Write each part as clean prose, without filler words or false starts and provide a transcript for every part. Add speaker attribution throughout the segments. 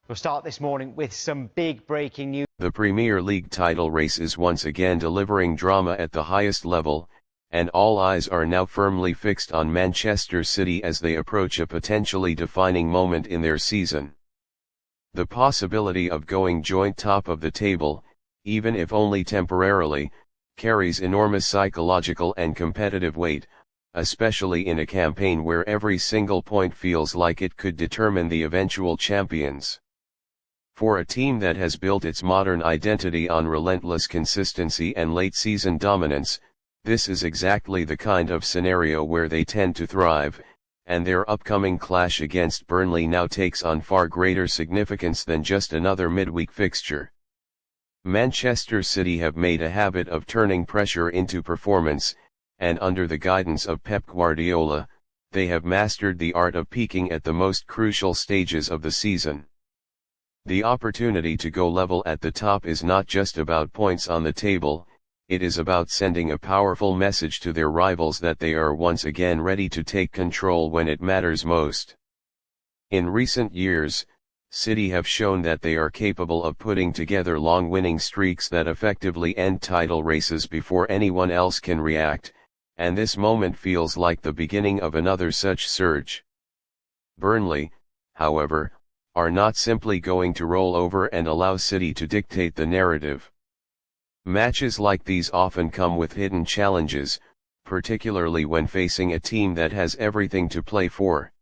Speaker 1: We'll start this morning with some big breaking news.
Speaker 2: The Premier League title race is once again delivering drama at the highest level, and all eyes are now firmly fixed on Manchester City as they approach a potentially defining moment in their season. The possibility of going joint top of the table, even if only temporarily, carries enormous psychological and competitive weight, especially in a campaign where every single point feels like it could determine the eventual champions. For a team that has built its modern identity on relentless consistency and late-season dominance, this is exactly the kind of scenario where they tend to thrive, and their upcoming clash against Burnley now takes on far greater significance than just another midweek fixture. Manchester City have made a habit of turning pressure into performance, and under the guidance of Pep Guardiola, they have mastered the art of peaking at the most crucial stages of the season. The opportunity to go level at the top is not just about points on the table, it is about sending a powerful message to their rivals that they are once again ready to take control when it matters most. In recent years, City have shown that they are capable of putting together long winning streaks that effectively end title races before anyone else can react, and this moment feels like the beginning of another such surge. Burnley, however, are not simply going to roll over and allow City to dictate the narrative. Matches like these often come with hidden challenges, particularly when facing a team that has everything to play for.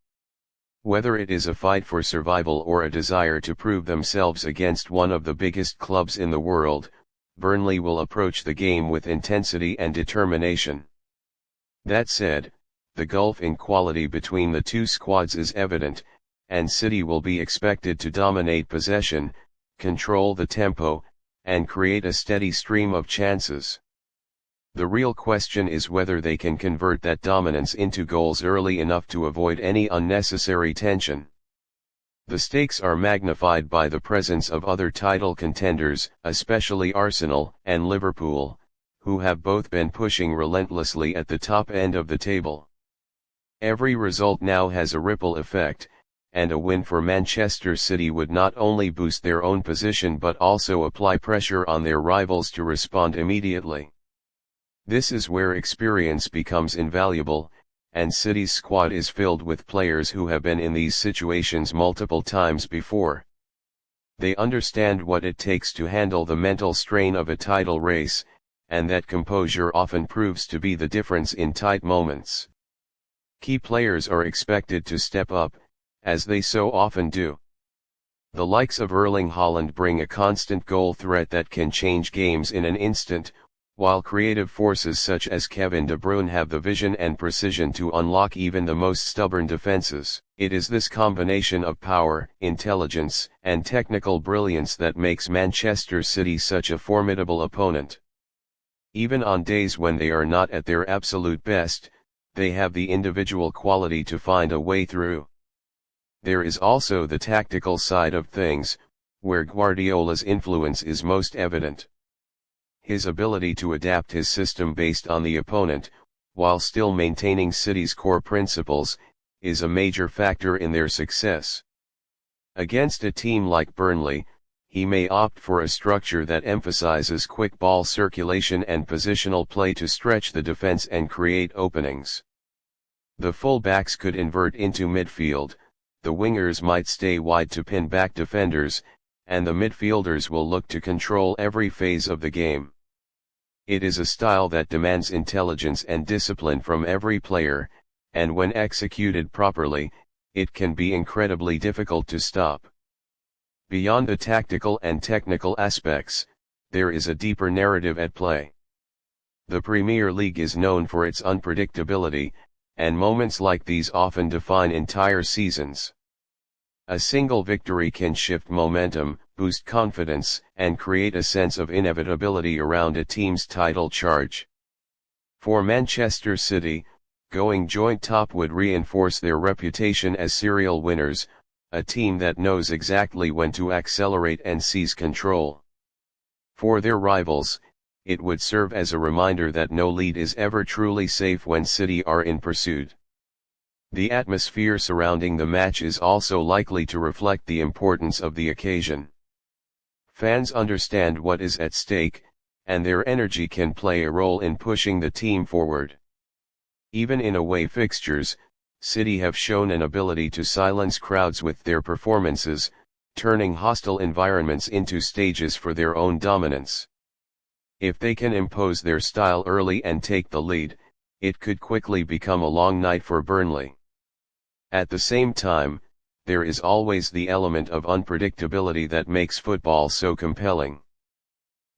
Speaker 2: Whether it is a fight for survival or a desire to prove themselves against one of the biggest clubs in the world, Burnley will approach the game with intensity and determination. That said, the gulf in quality between the two squads is evident, and City will be expected to dominate possession, control the tempo, and create a steady stream of chances. The real question is whether they can convert that dominance into goals early enough to avoid any unnecessary tension. The stakes are magnified by the presence of other title contenders, especially Arsenal and Liverpool, who have both been pushing relentlessly at the top end of the table. Every result now has a ripple effect, and a win for Manchester City would not only boost their own position but also apply pressure on their rivals to respond immediately. This is where experience becomes invaluable, and City's squad is filled with players who have been in these situations multiple times before. They understand what it takes to handle the mental strain of a title race, and that composure often proves to be the difference in tight moments. Key players are expected to step up, as they so often do. The likes of Erling Haaland bring a constant goal threat that can change games in an instant, while creative forces such as Kevin De Bruyne have the vision and precision to unlock even the most stubborn defenses. It is this combination of power, intelligence, and technical brilliance that makes Manchester City such a formidable opponent. Even on days when they are not at their absolute best, they have the individual quality to find a way through. There is also the tactical side of things, where Guardiola's influence is most evident. His ability to adapt his system based on the opponent, while still maintaining City's core principles, is a major factor in their success. Against a team like Burnley, he may opt for a structure that emphasizes quick ball circulation and positional play to stretch the defense and create openings. The full-backs could invert into midfield, the wingers might stay wide to pin back defenders, and the midfielders will look to control every phase of the game. It is a style that demands intelligence and discipline from every player, and when executed properly, it can be incredibly difficult to stop. Beyond the tactical and technical aspects, there is a deeper narrative at play. The Premier League is known for its unpredictability, and moments like these often define entire seasons. A single victory can shift momentum, boost confidence, and create a sense of inevitability around a team's title charge. For Manchester City, going joint top would reinforce their reputation as serial winners, a team that knows exactly when to accelerate and seize control. For their rivals, it would serve as a reminder that no lead is ever truly safe when City are in pursuit. The atmosphere surrounding the match is also likely to reflect the importance of the occasion. Fans understand what is at stake, and their energy can play a role in pushing the team forward. Even in away fixtures, City have shown an ability to silence crowds with their performances, turning hostile environments into stages for their own dominance. If they can impose their style early and take the lead, it could quickly become a long night for Burnley. At the same time, there is always the element of unpredictability that makes football so compelling.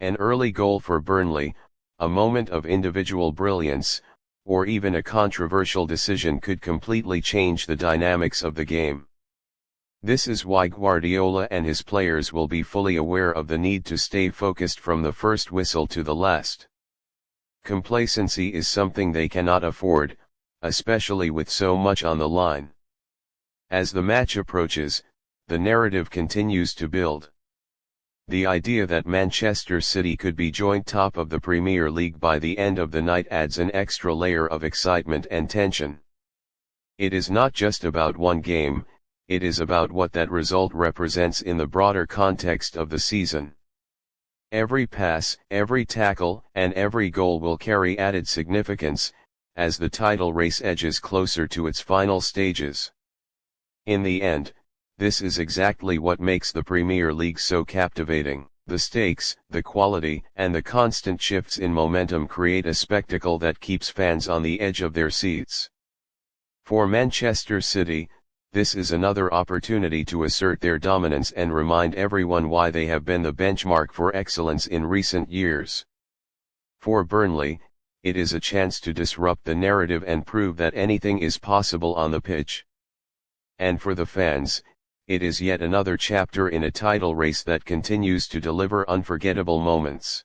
Speaker 2: An early goal for Burnley, a moment of individual brilliance, or even a controversial decision could completely change the dynamics of the game. This is why Guardiola and his players will be fully aware of the need to stay focused from the first whistle to the last. Complacency is something they cannot afford, especially with so much on the line. As the match approaches, the narrative continues to build. The idea that Manchester City could be joint top of the Premier League by the end of the night adds an extra layer of excitement and tension. It is not just about one game, it is about what that result represents in the broader context of the season. Every pass, every tackle, and every goal will carry added significance, as the title race edges closer to its final stages. In the end, this is exactly what makes the Premier League so captivating. The stakes, the quality, and the constant shifts in momentum create a spectacle that keeps fans on the edge of their seats. For Manchester City, this is another opportunity to assert their dominance and remind everyone why they have been the benchmark for excellence in recent years. For Burnley, it is a chance to disrupt the narrative and prove that anything is possible on the pitch. And for the fans, it is yet another chapter in a title race that continues to deliver unforgettable moments.